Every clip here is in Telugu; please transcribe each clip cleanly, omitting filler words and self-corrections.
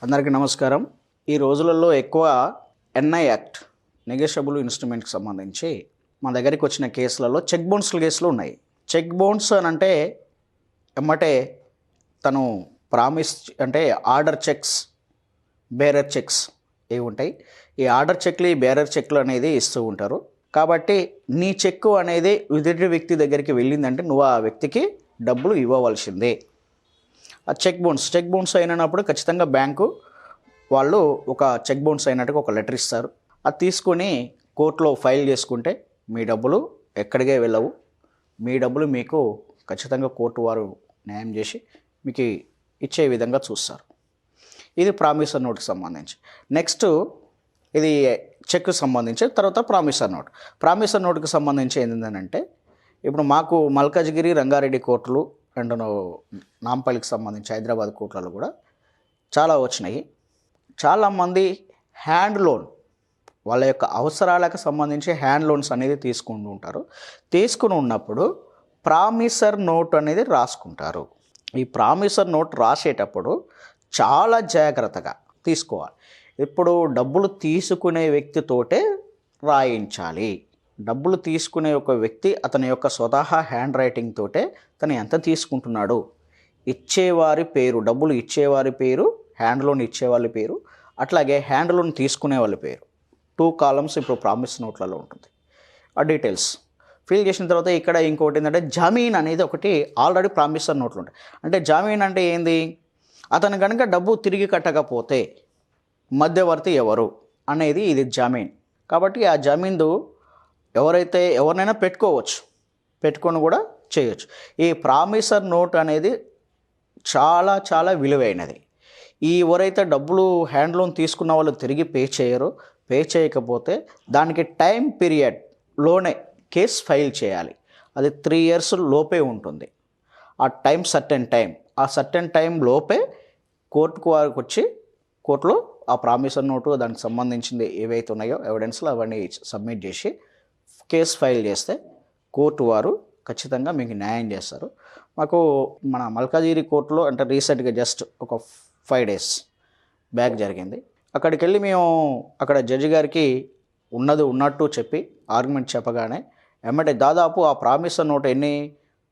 అందరికీ నమస్కారం. ఈ రోజులలో ఎక్కువ ఎన్ఐ యాక్ట్ నెగోషియబుల్ ఇన్స్ట్రుమెంట్కి సంబంధించి మా దగ్గరికి వచ్చిన కేసులలో చెక్ బౌన్స్ కేసులు ఉన్నాయి. చెక్ బౌన్స్ అని అంటే ఎమ్మటే తను ప్రామిస్ అంటే ఆర్డర్ చెక్స్, బేరర్ చెక్స్ ఇవి ఉంటాయి. ఈ ఆర్డర్ చెక్లు, ఈ బేరర్ చెక్లు అనేది ఇస్తూ ఉంటారు. కాబట్టి నీ చెక్కు అనేది ఎదుటి వ్యక్తి దగ్గరికి వెళ్ళిందంటే నువ్వు ఆ వ్యక్తికి డబ్బులు ఇవ్వవలసిందే. ఆ చెక్ బౌన్స్ అయినప్పుడు ఖచ్చితంగా బ్యాంకు వాళ్ళు ఒక చెక్ బౌన్స్ అయినట్టుగా ఒక లెటర్ ఇస్తారు. అది తీసుకొని కోర్టులో ఫైల్ చేసుకుంటే మీ డబ్బులు ఎక్కడికే వెళ్ళవు. మీ డబ్బులు మీకు ఖచ్చితంగా కోర్టు వారు న్యాయం చేసి మీకు ఇచ్చే విధంగా చూస్తారు. ఇది ప్రామిసర్ నోట్కి సంబంధించి. నెక్స్ట్ ఇది చెక్కు సంబంధించి. తర్వాత ప్రామిసర్ నోట్కి సంబంధించి ఏంటంటే ఇప్పుడు మాకు మల్కాజ్గిరి, రంగారెడ్డి కోర్టులు అండ్ నాంపల్లికి సంబంధించి హైదరాబాద్ కోర్టులలో కూడా చాలా వచ్చినాయి. చాలామంది హ్యాండ్ లోన్, వాళ్ళ యొక్క అవసరాలకు సంబంధించి హ్యాండ్ లోన్స్ అనేది తీసుకుంటూ ఉంటారు. తీసుకుని ఉన్నప్పుడు ప్రామిసర్ నోట్ అనేది రాసుకుంటారు. ఈ ప్రామిసర్ నోట్ రాసేటప్పుడు చాలా జాగ్రత్తగా తీసుకోవాలి. ఇప్పుడు డబ్బులు తీసుకునే వ్యక్తితోటే రాయించాలి. డబ్బులు తీసుకునే ఒక వ్యక్తి అతని యొక్క స్వతహా హ్యాండ్ రైటింగ్ తోటే తను ఎంత తీసుకుంటున్నాడు, ఇచ్చేవారి పేరు, డబ్బులు ఇచ్చేవారి పేరు, హ్యాండ్ లోన్ ఇచ్చేవాళ్ళ పేరు, అట్లాగే హ్యాండ్ లోన్ తీసుకునే వాళ్ళ పేరు, 2 కాలమ్స్ ఇప్పుడు ప్రామిస్ నోట్లలో ఉంటుంది. ఆ డీటెయిల్స్ ఫిల్ చేసిన తర్వాత ఇక్కడ ఇంకోటి ఏంటంటే జామీన్ అనేది ఒకటి ఆల్రెడీ ప్రామిసర్ నోట్లు ఉంటాయి. అంటే జామీన్ అంటే ఏంది, అతను కనుక డబ్బు తిరిగి కట్టకపోతే మధ్యవర్తి ఎవరు అనేది ఇది జామీన్. కాబట్టి ఆ జామీన్దు ఎవరినైనా పెట్టుకొని కూడా చేయొచ్చు. ఈ ప్రామిసర్ నోట్ అనేది చాలా చాలా విలువైనది. ఎవరైతే డబ్బులు హ్యాండ్ లోన్ తీసుకున్న వాళ్ళు తిరిగి పే చేయకపోతే దానికి టైం పీరియడ్లోనే కేసు ఫైల్ చేయాలి. అది 3 years లోపే ఉంటుంది. ఆ సర్టెన్ టైం లోపే కోర్టుకు వారికి వచ్చి కోర్టులో ఆ ప్రామిసర్ నోటు దానికి సంబంధించింది ఏవైతే ఉన్నాయో ఎవిడెన్స్లు అవన్నీ సబ్మిట్ చేసి కేసు ఫైల్ చేస్తే కోర్టు వారు ఖచ్చితంగా మీకు న్యాయం చేస్తారు. మాకు మన మల్కాజిగిరి కోర్టులో అంటే రీసెంట్గా జస్ట్ ఒక 5 days బ్యాక్ జరిగింది. అక్కడికి వెళ్ళి మేము అక్కడ జడ్జి గారికి ఉన్నట్టు చెప్పి ఆర్గ్యుమెంట్ చెప్పగానే ఎమ్మటే దాదాపు ఆ ప్రామిసర్ నోట్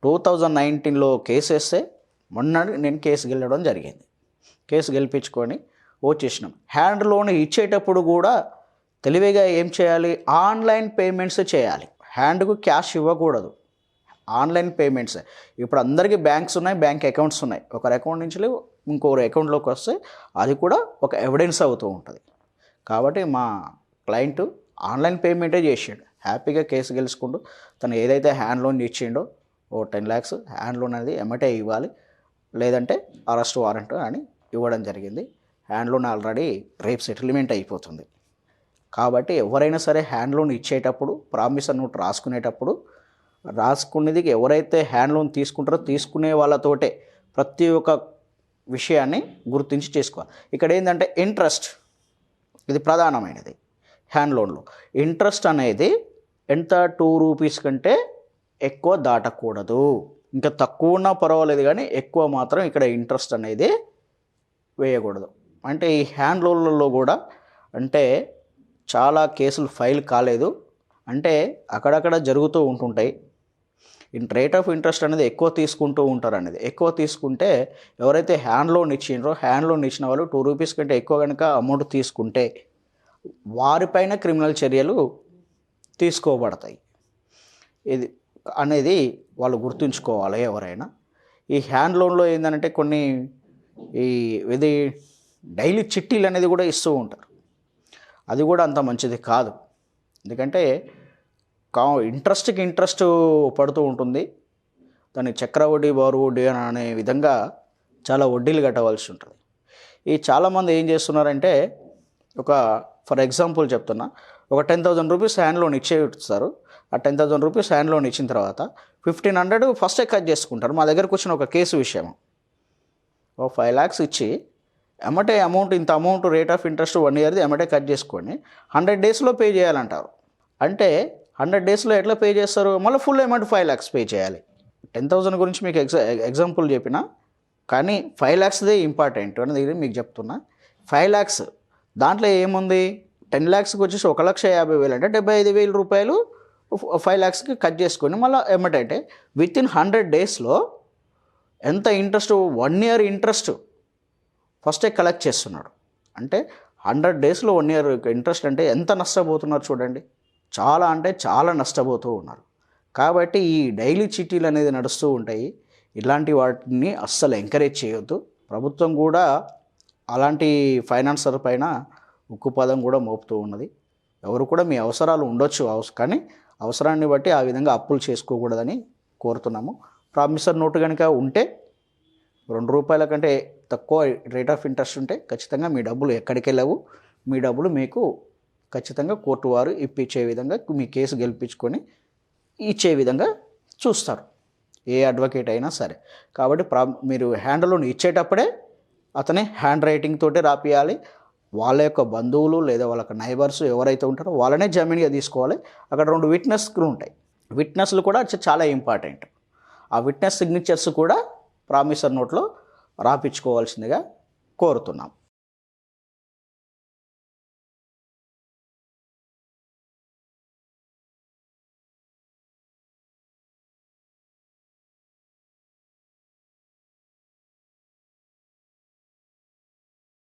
2019లో కేసు వేస్తే మొన్న నేను కేసు గెలవడం జరిగింది. కేసు గెలిపించుకొని వచ్చేసినాం. హ్యాండ్ లోన్ ఇచ్చేటప్పుడు కూడా తెలివిగా ఏం చేయాలి, ఆన్లైన్ పేమెంట్స్ చేయాలి. హ్యాండ్కు క్యాష్ ఇవ్వకూడదు, ఆన్లైన్ పేమెంట్స్. ఇప్పుడు అందరికీ బ్యాంక్స్ ఉన్నాయి, బ్యాంక్ అకౌంట్స్ ఉన్నాయి. ఒకరి అకౌంట్ నుంచి ఇంకొకరి అకౌంట్లోకి వస్తే అది కూడా ఒక ఎవిడెన్స్ అవుతూ ఉంటుంది. కాబట్టి మా క్లయింట్ ఆన్లైన్ పేమెంటే చేసాడు. హ్యాపీగా కేసు గెలుచుకుంటూ తను ఏదైతే హ్యాండ్ లోన్ ఇచ్చిండో 10 lakhs హ్యాండ్ లోన్ అనేది ఎమ్మటే ఇవ్వాలి, లేదంటే అరెస్ట్ వారెంట్ అని ఇవ్వడం జరిగింది. హ్యాండ్ లోన్ ఆల్రెడీ రేపు సెటిల్మెంట్ అయిపోతుంది. కాబట్టి ఎవరైనా సరే హ్యాండ్ లోన్ ఇచ్చేటప్పుడు ప్రామిసర్ నోట్ రాసుకునేది ఎవరైతే హ్యాండ్ లోన్ తీసుకుంటారో తీసుకునే వాళ్ళతోటే ప్రతి ఒక్క విషయాన్ని గుర్తించి చేసుకోవాలి. ఇక్కడ ఏంటంటే ఇంట్రెస్ట్, ఇది ప్రధానమైనది. హ్యాండ్ లోన్లో ఇంట్రెస్ట్ అనేది ఎంత 2 rupees కంటే ఎక్కువ దాటకూడదు. ఇంకా తక్కువ ఉన్నా పర్వాలేదు, కానీ ఎక్కువ మాత్రం ఇక్కడ ఇంట్రెస్ట్ అనేది వేయకూడదు. అంటే ఈ హ్యాండ్ లోన్లలో కూడా అంటే చాలా కేసులు ఫైల్ కాలేదు, అంటే అక్కడక్కడ జరుగుతూ ఉంటుంటాయి. రేట్ ఆఫ్ ఇంట్రెస్ట్ అనేది ఎక్కువ తీసుకుంటూ ఉంటారు. అనేది ఎక్కువ తీసుకుంటే ఎవరైతే హ్యాండ్ లోన్ ఇచ్చిన వాళ్ళు 2 rupees కంటే ఎక్కువ కనుక అమౌంట్ తీసుకుంటే వారిపైన క్రిమినల్ చర్యలు తీసుకోబడతాయి. ఇది అనేది వాళ్ళు గుర్తుంచుకోవాలి ఎవరైనా. ఈ హ్యాండ్ లోన్లో ఏంటంటే కొన్ని ఇది డైలీ చిట్టీలు అనేది కూడా ఇస్తూ ఉంటారు. అది కూడా అంత మంచిది కాదు. ఎందుకంటే ఇంట్రెస్ట్ పడుతూ ఉంటుంది. దానికి చక్రవడ్డీ, బారు వడ్డీ అనే విధంగా చాలా వడ్డీలు కట్టవలసి ఉంటుంది. ఈ చాలామంది ఏం చేస్తున్నారంటే ఫర్ ఎగ్జాంపుల్ చెప్తున్నా, ఒక 10,000 rupees హ్యాండ్ లోన్ ఇచ్చేస్తారు. ఆ 10,000 rupees హ్యాండ్ లోన్ ఇచ్చిన తర్వాత 1,500 ఫస్టే కట్ చేసుకుంటారు. మా దగ్గరకు వచ్చిన ఒక కేసు విషయం, 5 lakhs ఇచ్చి ఎమ్మటే ఇంత అమౌంట్ రేట్ ఆఫ్ ఇంట్రెస్ట్ 1 yearది ఎమ్మటే కట్ చేసుకొని 100 daysలో పే చేయాలంటారు. అంటే 100 daysలో ఎట్లా పే చేస్తారు, మళ్ళీ ఫుల్ అమౌంట్ 5 lakhs పే చేయాలి. 10,000 గురించి మీకు ఎగ్జాంపుల్ చెప్పిన, కానీ 5 lakhsదే ఇంపార్టెంట్ అనేది మీకు చెప్తున్నా. 5 lakhs, దాంట్లో ఏముంది 10 lakhsకి వచ్చేసి 1,50,000 అంటే 75,000 రూపాయలు 5 lakhsకి కట్ చేసుకొని మళ్ళీ ఏమిటంటే విత్ ఇన్ 100 daysలో ఎంత ఇంట్రెస్ట్, 1 year ఇంట్రెస్ట్ ఫస్టే కలెక్ట్ చేస్తున్నాడు. అంటే 100 daysలో 1 year ఇంట్రెస్ట్ అంటే ఎంత నష్టపోతున్నారు చూడండి. చాలా అంటే చాలా నష్టపోతూ ఉన్నారు. కాబట్టి ఈ డైలీ చిట్టీలు అనేది నడుస్తూ ఉంటాయి. ఇలాంటి వాటిని అస్సలు ఎంకరేజ్ చేయొద్దు. ప్రభుత్వం కూడా అలాంటి ఫైనాన్సర్ పైన ఉక్కుపాదం కూడా మోపుతూ ఉన్నది. ఎవరు కూడా మీ అవసరాలు ఉండొచ్చు, కానీ అవసరాన్ని బట్టి ఆ విధంగా అప్పులు చేసుకోకూడదని కోరుతున్నాము. ప్రామిసర్ నోటు కనుక ఉంటే ₹2 కంటే తక్కువ రేట్ ఆఫ్ ఇంట్రెస్ట్ ఉంటే ఖచ్చితంగా మీ డబ్బులు ఎక్కడికి వెళ్ళవు. మీ డబ్బులు మీకు ఖచ్చితంగా కోర్టు వారు ఇప్పించే విధంగా మీ కేసు గెలిపించుకొని ఇచ్చే విధంగా చూస్తారు, ఏ అడ్వకేట్ అయినా సరే. కాబట్టి మీరు హ్యాండ్ లోన్ ఇచ్చేటప్పుడే అతని హ్యాండ్ రైటింగ్ తోటి రాపియాలి. వాళ్ళ యొక్క బంధువులు లేదా వాళ్ళ నైబర్స్ ఎవరైతే ఉంటారో వాళ్ళనే జామీన్గా తీసుకోవాలి. అక్కడ 2 విట్నెస్లు ఉంటాయి. విట్నెస్లు కూడా చాలా ఇంపార్టెంట్. ఆ విట్నెస్ సిగ్నేచర్స్ కూడా ప్రామిసర్ నోట్లో రాపించుకోవాల్సిందిగా కోరుతున్నాం.